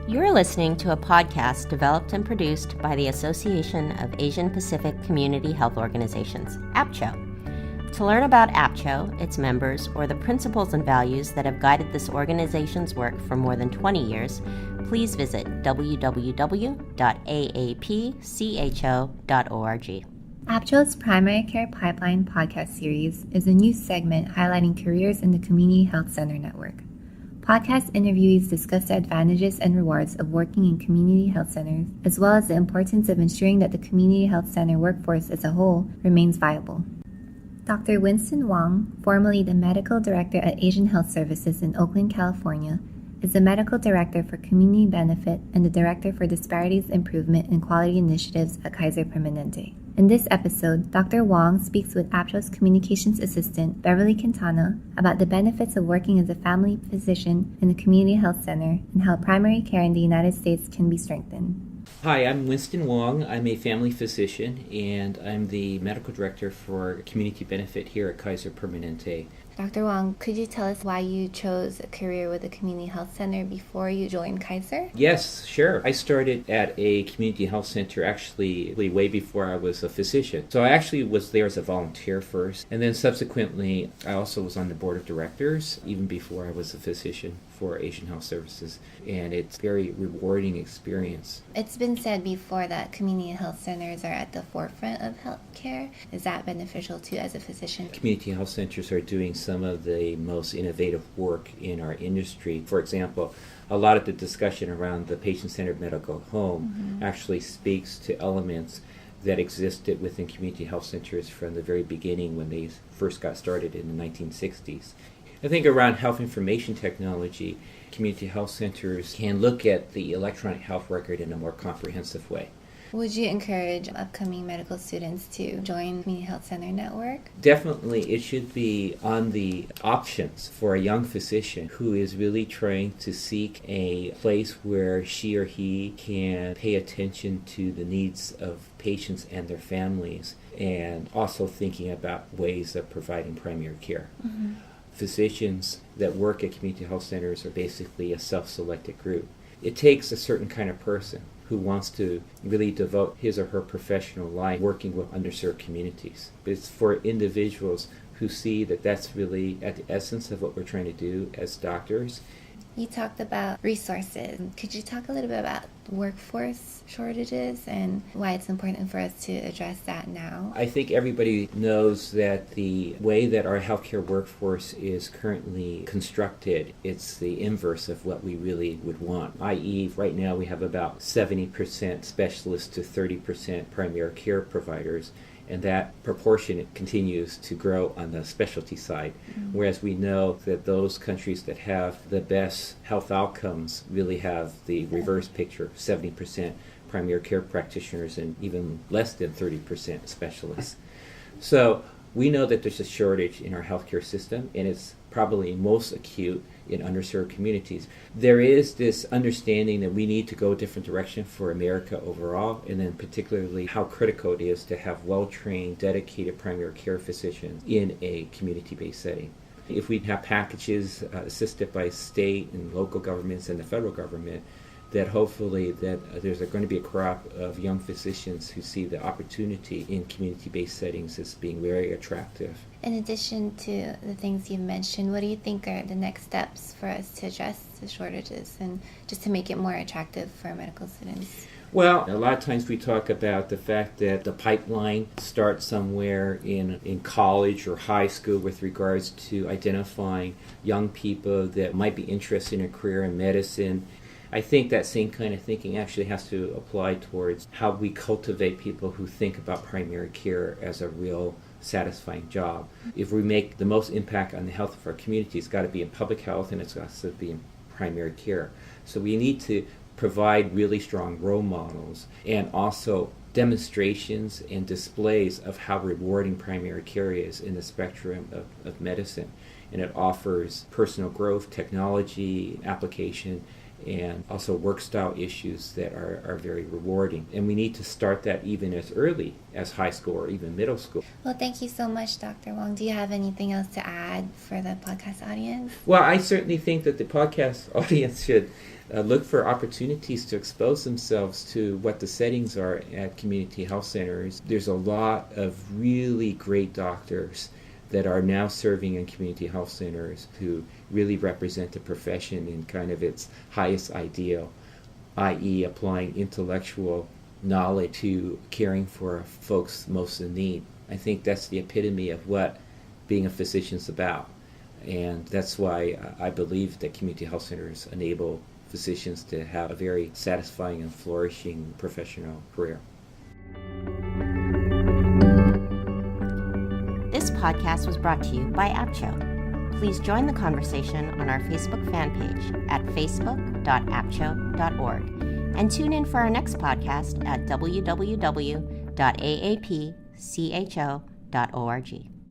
You're listening to a podcast developed and produced by the Association of Asian Pacific Community Health Organizations, AAPCHO. To learn about AAPCHO, its members, or the principles and values that have guided this organization's work for more than 20 years, please visit www.aapcho.org. AAPCHO's Primary Care Pipeline podcast series is a new segment highlighting careers in the Community Health Center network. Podcast interviewees discuss the advantages and rewards of working in community health centers, as well as the importance of ensuring that the community health center workforce as a whole remains viable. Dr. Winston Wong, formerly the Medical Director at Asian Health Services in Oakland, California, is the Medical Director for Community Benefit and the Director for Disparities Improvement and Quality Initiatives at Kaiser Permanente. In this episode, Dr. Wong speaks with AAPCHO's Communications Assistant, Beverly Quintana, about the benefits of working as a family physician in a community health center and how primary care in the United States can be strengthened. Hi, I'm Winston Wong. I'm a family physician, and I'm the Medical Director for Community Benefit here at Kaiser Permanente. Dr. Wong, could you tell us why you chose a career with a community health center before you joined Kaiser? Yes, sure. I started at a community health center actually way before I was a physician. So I actually was there as a volunteer first, and then subsequently I also was on the board of directors even before I was a physician for Asian Health Services, and it's a very rewarding experience. It's been said before that community health centers are at the forefront of healthcare. Is that beneficial to you as a physician? Community health centers are doing some of the most innovative work in our industry. For example, a lot of the discussion around the patient-centered medical home actually speaks to elements that existed within community health centers from the very beginning when they first got started in the 1960s. I think around health information technology, community health centers can look at the electronic health record in a more comprehensive way. Would you encourage upcoming medical students to join the Community Health Center network? Definitely, it should be on the options for a young physician who is really trying to seek a place where she or he can pay attention to the needs of patients and their families, and also thinking about ways of providing primary care. Physicians that work at community health centers are basically a self-selected group. It takes a certain kind of person who wants to really devote his or her professional life working with underserved communities. But it's for individuals who see that that's really at the essence of what we're trying to do as doctors. You talked about resources. Could you talk a little bit about workforce shortages and why it's important for us to address that now? I think everybody knows that the way that our healthcare workforce is currently constructed, it's the inverse of what we really would want, i.e. right now we have about 70% specialists to 30% primary care providers, and that proportion continues to grow on the specialty side, whereas we know that those countries that have the best health outcomes really have the reverse picture, 70% primary care practitioners and even less than 30% specialists. So we know that there's a shortage in our healthcare system, and it's probably most acute in underserved communities. There is this understanding that we need to go a different direction for America overall, and then particularly how critical it is to have well-trained, dedicated primary care physicians in a community-based setting. If we have packages assisted by state and local governments and the federal government, that hopefully that there's going to be a crop of young physicians who see the opportunity in community-based settings as being very attractive. In addition to the things you mentioned, what do you think are the next steps for us to address the shortages and just to make it more attractive for medical students? Well, a lot of times we talk about the fact that the pipeline starts somewhere in college or high school with regards to identifying young people that might be interested in a career in medicine. I think that same kind of thinking actually has to apply towards how we cultivate people who think about primary care as a real satisfying job. If we make the most impact on the health of our community, it's got to be in public health and it's got to be in primary care. So we need to provide really strong role models and also demonstrations and displays of how rewarding primary care is in the spectrum of medicine. And it offers personal growth, technology, application, and also work style issues that are very rewarding. And we need to start that even as early as high school or even middle school. Well, thank you so much, Dr. Wong. Do you have anything else to add for the podcast audience? Well, I certainly think that the podcast audience should look for opportunities to expose themselves to what the settings are at community health centers. There's a lot of really great doctors that are now serving in community health centers who really represent the profession in kind of its highest ideal, i.e. applying intellectual knowledge to caring for folks most in need. I think that's the epitome of what being a physician's about. And that's why I believe that community health centers enable physicians to have a very satisfying and flourishing professional career. This podcast was brought to you by AAPCHO. Please join the conversation on our Facebook fan page at facebook.apcho.org and tune in for our next podcast at www.aapcho.org.